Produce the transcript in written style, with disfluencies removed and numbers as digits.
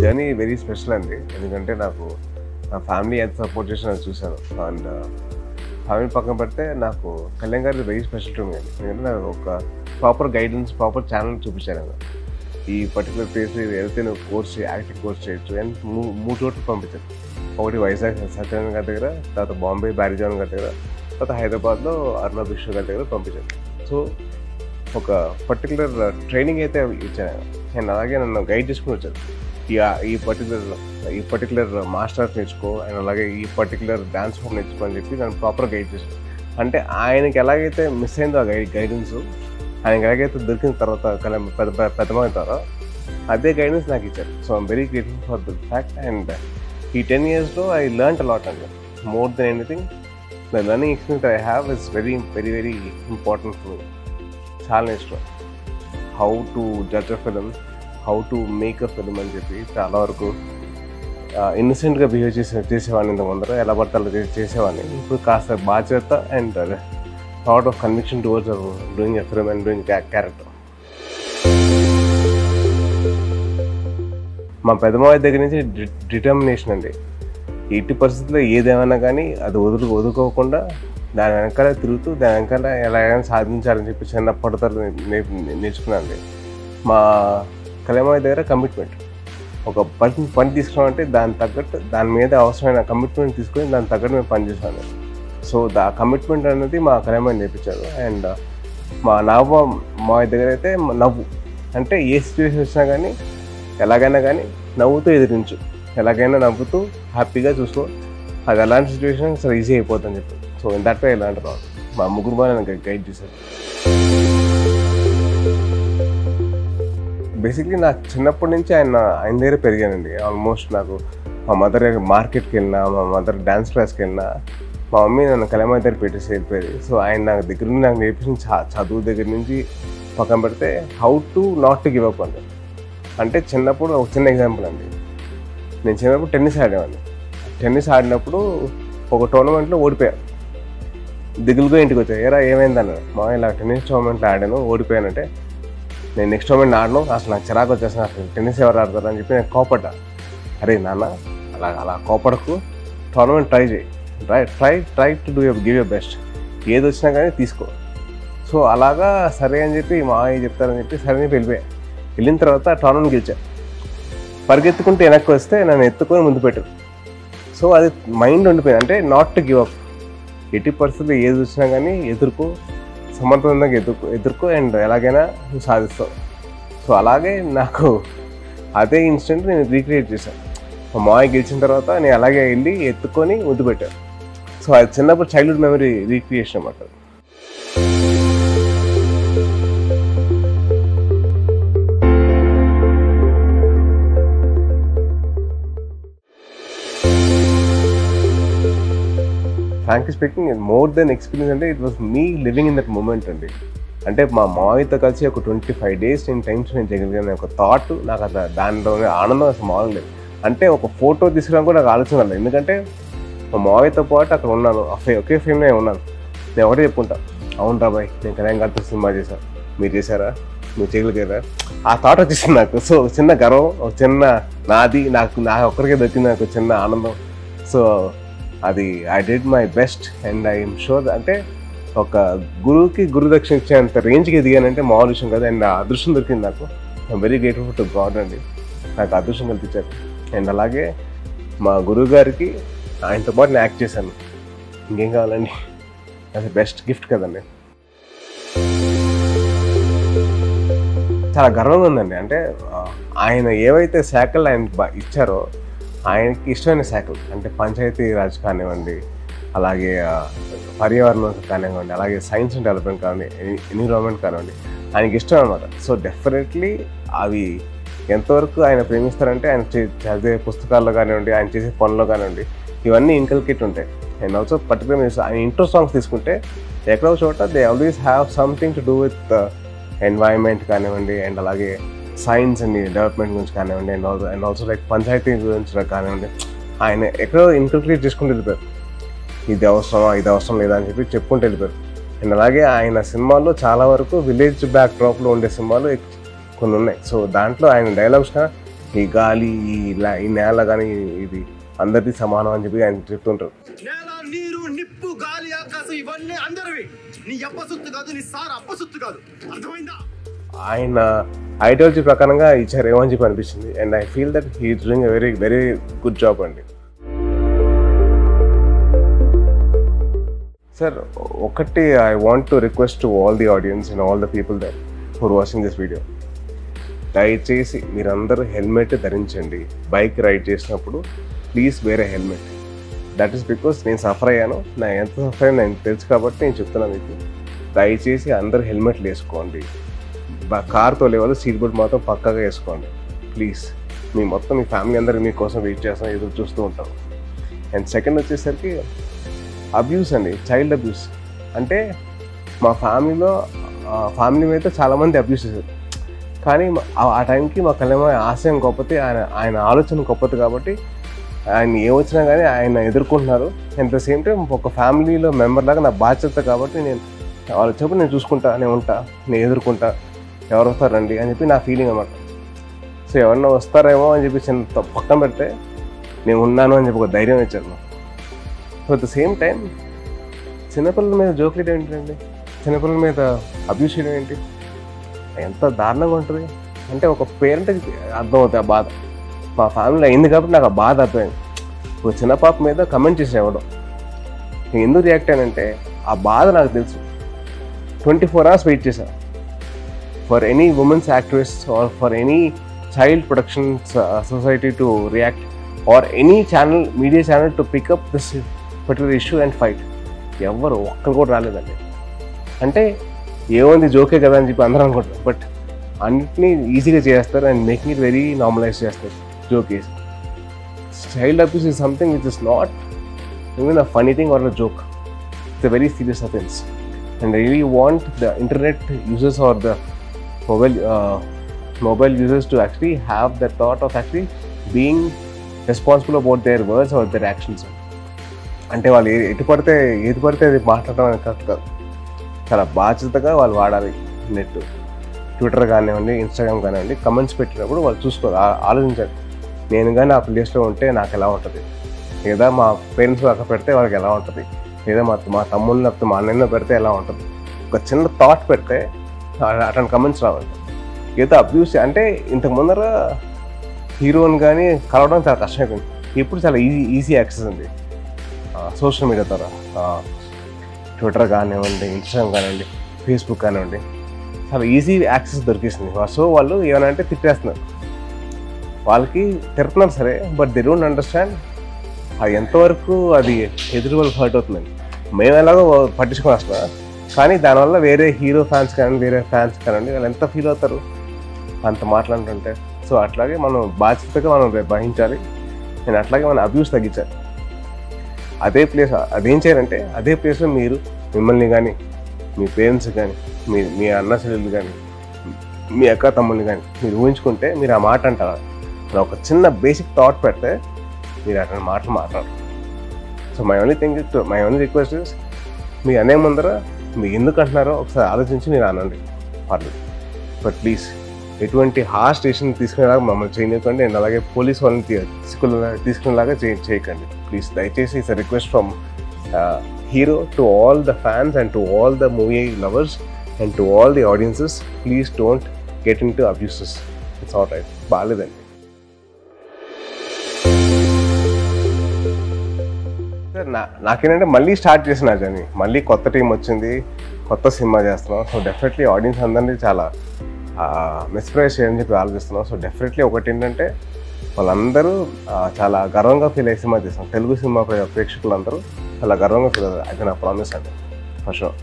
Journey very special అండి. ఎందుకంటే నాకు నా ఫ్యామిలీ ఎంత సపోర్ట్ చేసి నాకు చూశాను. అండ్ ఫ్యామిలీ పక్కన పెడితే నాకు కళ్యాణ్ గారి వెరీ స్పెషల్ టు మీ అండి. ఎందుకంటే నాకు ఒక ప్రాపర్ గైడెన్స్, ప్రాపర్ ఛానల్ చూపించాను కదా. ఈ పర్టికులర్ ప్లేస్ వెళ్తే నువ్వు కోర్స్ యాక్టింగ్ కోర్స్ చేయొచ్చు అని మూడు చోట్ల పంపించారు. ఒకటి వైజాగ్ సత్యనారాయణ గారి దగ్గర, తర్వాత బాంబే బ్యారిజాన్ గారి దగ్గర, తర్వాత హైదరాబాద్లో అర్ణబ్ విశ్వ గారి దగ్గర పంపించారు. సో ఒక పర్టికులర్ ట్రైనింగ్ అయితే ఇచ్చాను. అండ్ అలాగే నన్ను గైడ్ చేసుకుని వచ్చారు. ఈ పర్టికులర్ మాస్టర్స్ నేర్చుకో, అండ్ అలాగే ఈ పర్టికులర్ డాన్స్ ఫామ్ నేర్చుకో అని చెప్పి నన్ను ప్రాపర్ గైడ్ చేశాను. అంటే ఆయనకి ఎలాగైతే మిస్ అయిందో ఆ గైడెన్స్, ఆయనకి ఎలాగైతే దొరికిన తర్వాత పెద్దమవుతారో అదే గైడెన్స్ నాకు ఇచ్చారు. So I'm very grateful for the fact. And ఈ 10 yearsలో ఐ లెర్న్డ్ అలాట్ అండి. More than anything the learning experience I have is very very very important for me. చాలా ఇష్టం how to judge a film, how to make a film అని చెప్పి చాలా వరకు ఇన్నసెంట్గా behave చేసేవాడిని. ఇంత ముందర ఎలా పడితే అలా చేసేవాడిని. ఇప్పుడు కాస్త బాధ్యత and thought of conviction towards doing a film and doing character. మా పెద్దమావి దగ్గర నుంచి డిటర్మినేషన్ అండి. ఎట్టి పరిస్థితుల్లో ఏదేమైనా కానీ అది వదులుకోకుండా దాని వెనకాల తిరుగుతూ దాని వెనకాల ఎలాగైనా సాధించాలని చెప్పి చిన్నప్పటితో నేర్చుకున్నాను. మా కళ్యాణమావి దగ్గర కమిట్మెంట్, ఒక పని తీసుకున్నామంటే దాని తగ్గట్టు దాని మీద అవసరమైన కమిట్మెంట్ తీసుకొని దాని తగ్గట్టు మేము పనిచేసాను. సో ఆ కమిట్మెంట్ అనేది మా కళ్యాణమావి నేర్పించారు. అండ్ మా మావి దగ్గర అయితే నవ్వు, అంటే ఏ సిచ్యువేషన్ వచ్చినా కానీ ఎలాగైనా కానీ నవ్వుతూ ఎదిరించు, ఎలాగైనా నవ్వుతూ హ్యాపీగా చూసుకో, అది ఎలాంటి సిచ్యువేషన్ అసలు ఈజీ అయిపోతుందని చెప్పి. సో దట్ వే ఎలాంటి రాదు మా ముగ్గురు బాగా నన్ను గైడ్ చేశారు. బేసిక్లీ నాకు చిన్నప్పటి నుంచి ఆయన దగ్గర పెరిగానండి. ఆల్మోస్ట్ నాకు మా మదర్ మార్కెట్కి వెళ్ళినా, మా మదర్ డ్యాన్స్ క్లాస్కి వెళ్ళినా, మా మమ్మీ నన్ను కళ్యాణమావి దగ్గర పెట్టేసి వెళ్ళిపోయేది. సో ఆయన నాకు దగ్గర నుండి నాకు నేర్పించిన చదువు దగ్గర నుంచి పక్కన పెడితే how to not to give up అండి. అంటే చిన్నప్పుడు ఒక చిన్న ఎగ్జాంపుల్ అండి. నేను చిన్నప్పుడు టెన్నిస్ ఆడేవాడిని. టెన్నిస్ ఆడినప్పుడు ఒక టోర్నమెంట్లో ఓడిపోయాను. దిగులుగా ఇంటికి వచ్చాను. ఏరా ఏమైందన్నాడు. మా ఇలా టెన్నిస్ టోర్నమెంట్లో ఆడాను, ఓడిపోయానంటే నేను నెక్స్ట్ టోర్నమెంట్ ఆడను, అసలు నాకు చిరాకు వచ్చేస్తాను, అసలు టెన్నిస్ ఎవరు ఆడతారు అని చెప్పి నేను కోపడ్డా. అరే నాన్న అలా కోపడకు, టోర్నమెంట్ ట్రై చేయి, try to give your best, ఏది వచ్చినా కానీ తీసుకో. సో అలాగా సరే అని చెప్పి మా చెప్తారని చెప్పి సరే అని వెళ్ళిపోయా. వెళ్ళిన తర్వాత టోర్నమెంట్ గెలిచా. పరిగెత్తుకుంటే వెనక్కి వస్తే నన్ను ఎత్తుకొని ముందు పెట్టారు. సో అది మైండ్ ఉండిపోయింది. అంటే నాట్ టు గివ్ అప్, ఎట్టి పరిస్థితుల్లో ఏది వచ్చినా కానీ ఎదుర్కో, సమర్థవంతంగా ఎదుర్కో అండ్ ఎలాగైనా నువ్వు సాధిస్తావు. సో అలాగే నాకు అదే ఇన్సిడెంట్ నేను రీక్రియేట్ చేశాను. మా మావయ్య గెలిచిన తర్వాత నేను అలాగే వెళ్ళి ఎత్తుకొని ముద్దు పెట్టాను. సో అది చిన్నప్పుడు చైల్డ్హుడ్ మెమరీ రీక్రియేషన్ అన్నమాట. Frankly speaking, more than experience అంటే it was me living in that moment అండి. అంటే మా మావయ్యతో కలిసి ఒక 25 days నేను టైం స్పెండ్ చేయగలిగాను. ఒక థాట్ నాకు అసలు దానిలోనే ఆనందం అసలు మామూలు లేదు. అంటే ఒక ఫోటో తీసుకోవడం కూడా నాకు ఆలోచన లేదు. ఎందుకంటే మా మావయ్యతో పాటు అక్కడ ఉన్నాను, ఒకే ఫ్రేమ్లో ఉన్నాను. నేను ఒకటే చెప్పుకుంటా, అవును రాబాయ్ నేను కళ్యాణ్ గారితో సినిమా చేశాను, మీరు చేశారా, మీరు చేయగలిగారా, ఆ థాట్ వచ్చేసింది నాకు. సో చిన్న గర్వం, ఒక చిన్న నాది, నా ఒక్కరికే దొరికింది నాకు చిన్న ఆనందం. సో అది I did my best and I'm sure. అంటే ఒక గురువుకి గురుదక్షిణ ఇచ్చేంత రేంజ్కి ఎదిగానంటే మామూలు విషయం కదా. అండ్ ఆ అదృష్టం దొరికింది నాకు. I'm very grateful to God అండి, నాకు అదృష్టం కల్పించారు. అండ్ అలాగే మా గురువు గారికి ఆయనతో పాటు నేను యాక్ట్ చేశాను. ఇంకేం కావాలండి, అది బెస్ట్ గిఫ్ట్ కదండి. చాలా గర్వంగా ఉందండి. అంటే ఆయన ఏవైతే శాఖలు ఆయన ఇచ్చారో ఆయనకి ఇష్టమైన శాఖలు, అంటే పంచాయతీ రాజ్ కానివ్వండి, అలాగే పర్యావరణం కానివ్వండి, అలాగే సైన్స్ అండ్ డెవలప్మెంట్ కానివ్వండి, ఎన్విరాన్మెంట్ కానివ్వండి, ఆయనకి ఇష్టం అనమాట. సో డెఫినెట్లీ అవి ఎంతవరకు ఆయన ప్రేమిస్తారంటే ఆయన చదివే పుస్తకాల్లో కానివ్వండి, ఆయన చేసే పనుల్లో కానివ్వండి, ఇవన్నీ ఇన్కల్కేట్ ఉంటాయి. అండ్ ఆల్సో పర్టికులర్ ఆయన ఇంట్రో సాంగ్స్ తీసుకుంటే ఎక్కడో చోట they always have something to do with environment కానివ్వండి, అండ్ అలాగే సైన్స్ అండ్ డెవలప్మెంట్ గురించి కానివ్వండి, అండ్ ఆల్సో లైక్ పంచాయతీ గురించి కానివ్వండి, ఆయన ఎక్కడో ఇన్కల్కేట్ చేసుకుంటూ వెళ్ళిపోయారు. ఇది అవసరమా, ఇది అవసరం లేదా అని చెప్పి చెప్పుకుంటూ వెళ్ళిపోయారు. అండ్ అలాగే ఆయన సినిమాల్లో చాలా వరకు విలేజ్ బ్యాక్ డ్రాప్లో ఉండే సినిమాలు కొన్ని ఉన్నాయి. సో దాంట్లో ఆయన డైలాగ్స్ ఈ గాలి ఈ నేల కానీ ఇది అందరిది సమానం అని చెప్పి ఆయన చెప్తుంటారు. నేల, నీరు, నిప్పు, గాలి, ఆకాశం ఇవన్నీ అందరివి. నీ అప్పసొత్తు కాదు, నీ సార్ అప్పసొత్తు కాదు. అర్థమైందా? ఆయన ఐడియాలజీ ప్రకారంగా ఇచ్చారేమో అని చెప్పి అనిపిస్తుంది. And I feel that he is doing a very very good job అండి. సార్ ఒకటి I want to request to all the audience and all the people that for watching this video, దయచేసి మీరందరూ helmet ధరించండి. Bike ride చేసినప్పుడు please వేరే helmet. That is because నేను suffer అయ్యాను, నా ఎంత సఫర్ అయ్యాను నేను తెలుసు కాబట్టి నేను చెప్తున్నాను మీకు. దయచేసి అందరూ హెల్మెట్లు వేసుకోండి. కార్ తోలే వాళ్ళు సీట్ బెల్ట్ మాత్రం పక్కాగా వేసుకోండి ప్లీజ్. మీ ఫ్యామిలీ అందరూ మీకోసం వెయిట్ చేస్తాం, ఎదురు చూస్తూ ఉంటాం. అండ్ సెకండ్ వచ్చేసరికి అబ్యూస్ అండి, చైల్డ్ అబ్యూస్. అంటే మా ఫ్యామిలీ మీద చాలామంది అబ్యూస్ చేశారు. కానీ ఆ టైంకి మా కళ్యాణ ఆశయం గొప్పది, ఆయన ఆలోచన గొప్పది కాబట్టి ఆయన ఏమొచ్చినా కానీ ఆయన ఎదుర్కొంటున్నారు. అట్ ద సేమ్ టైం ఒక ఫ్యామిలీలో మెంబర్ లాగా నా బాధ్యత కాబట్టి నేను వాళ్ళు చెప్పి నేను చూసుకుంటా, నేను ఉంటా, నేను ఎదుర్కొంటా, ఎవరు వస్తారండి అని చెప్పి నా ఫీలింగ్ అన్నమాట. సో ఎవరన్నా వస్తారేమో అని చెప్పి పక్కన పెడితే నేను ఉన్నాను అని చెప్పి ఒక ధైర్యం ఇచ్చారు నాకు. So at the same time చిన్నపిల్లల మీద జోకులు ఏంటండి, చిన్నపిల్లల మీద అబ్యూస్ చేయడం ఏంటి, ఎంత దారుణంగా ఉంటుంది. అంటే ఒక పేరెంట్కి అర్థమవుతుంది ఆ బాధ. మా ఫ్యామిలీలో అయింది కాబట్టి నాకు ఆ బాధ అర్థమైంది. ఒక చిన్న పాప మీద కమెంట్ చేసి ఇవ్వడం, నేను ఎందుకు రియాక్ట్ అయ్యానంటే ఆ బాధ నాకు తెలుసు. 24 hours వెయిట్ చేశాను for any women's activist or for any child protection society to react or any channel, media channel to pick up this particular issue and fight. ఎవరు ఒక్కరు కూడా రాలేదండి. అంటే ఏముంది జోకే కదా అని చెప్పి అందరూ అనుకుంటారు, బట్ అన్నిటినీ ఈజీగా చేస్తారు and making it very normalise చేస్తారు jokes. Child abuse is something which is not even a funny thing or a joke. It's a very serious offence. And I really want the internet users or the mobile users to actually have the thought of actually being responsible about their words or their actions. అంటే వాళ్ళు ఏది పడితే అది మాట్లాడడం అనేది correct కాదు. చాలా బాధ్యతగా వాళ్ళు వాడాలి నెట్. ట్విట్టర్ కానివ్వండి, ఇన్స్టాగ్రామ్ కానివ్వండి, కమెంట్స్ పెట్టినప్పుడు వాళ్ళు చూసుకోవాలి, ఆలోచించాలి. నేను కానీ ఆ ప్లేస్లో ఉంటే నాకు ఎలా ఉంటుంది, లేదా మా పేరెంట్స్ అక్కడ పెడితే వాళ్ళకి ఎలా ఉంటుంది, లేదా మా తమ్ముళ్ళు లేకపోతే మా అన్నయ్య పెడితే ఎలా ఉంటుంది. ఒక చిన్న థాట్ పెడితే అట్లాంటి కమెంట్స్ రావాలి. ఏదో అబ్యూస్ అంటే ఇంతకు ముందర హీరోని కానీ కలవడం చాలా కష్టమైపోయింది. ఇప్పుడు చాలా ఈజీ యాక్సెస్ ఉంది సోషల్ మీడియా ద్వారా. ట్విట్టర్ కానివ్వండి, ఇన్స్టాగ్రామ్ కానివ్వండి, ఫేస్బుక్ కానివ్వండి, చాలా ఈజీ యాక్సెస్ దొరికేసింది. సో వాళ్ళు ఏమైనా అంటే తిట్టేస్తున్నారు, వాళ్ళకి తిడుతున్నారు సరే, బట్ దే డోంట్ అండర్స్టాండ్ అది ఎంతవరకు అది ఎదురు వాళ్ళు హర్ట్ అవుతుందండి. మేము ఎలాగో పట్టించుకొని వస్తున్నా, కానీ దానివల్ల వేరే హీరో ఫ్యాన్స్ కానీ వేరే ఫ్యాన్స్ కానివ్వండి వాళ్ళు ఎంత ఫీల్ అవుతారు అంత మాట్లాడుతుంటే. సో అట్లాగే మనం బాధ్యతగా మనం వహించాలి. నేను అట్లాగే మన అబ్యూస్ తగ్గించాలి. అదేం చేయాలంటే అదే ప్లేస్లో మిమ్మల్ని కానీ, మీ పేరెంట్స్ కానీ, మీ అన్న చెల్లెలు కానీ, మీ అక్క తమ్ముళ్ళని కానీ మీరు ఊహించుకుంటే మీరు ఆ మాట అంటారు. ఒక చిన్న బేసిక్ థాట్ పెడితే మీరు అట్లాంటి మాటలు మాట్లాడరు. So my only request is, మీ అనే ముందర మీరు ఎందుకు అంటున్నారో ఒకసారి ఆలోచించి మీరు అనండి, పర్లేదు. బట్ ప్లీజ్ ఎటువంటి హార్ష్ స్టేషన్ తీసుకునేలాగా మమ్మల్ని చేయకండి. అండ్ అలాగే పోలీస్ వాళ్ళని తీసుకునేలాగా చేయకండి ప్లీజ్. దయచేసి it's a request from hero to all the fans and to all the movie lovers and to all the audiences, please don't get into abuses. It's all right, బాగాలేదండి. నాకేంటంటే మళ్ళీ start చేసిన journey, మళ్ళీ కొత్త team వచ్చింది, కొత్త cinema చేస్తున్నాం. So definitely audience అందరినీ చాలా మెస్ప్రైజ్ చేయని చెప్పి ఆలోచిస్తున్నాం. సో డెఫినెట్లీ ఒకటి ఏంటంటే వాళ్ళందరూ చాలా గర్వంగా ఫీల్ అయ్యే సినిమా చేస్తాం. తెలుగు సినిమా ప్రేక్షకులందరూ చాలా గర్వంగా ఫీల్ అవుతారు. అది నా ప్రామిస్ అండి, ఫర్ షూర్.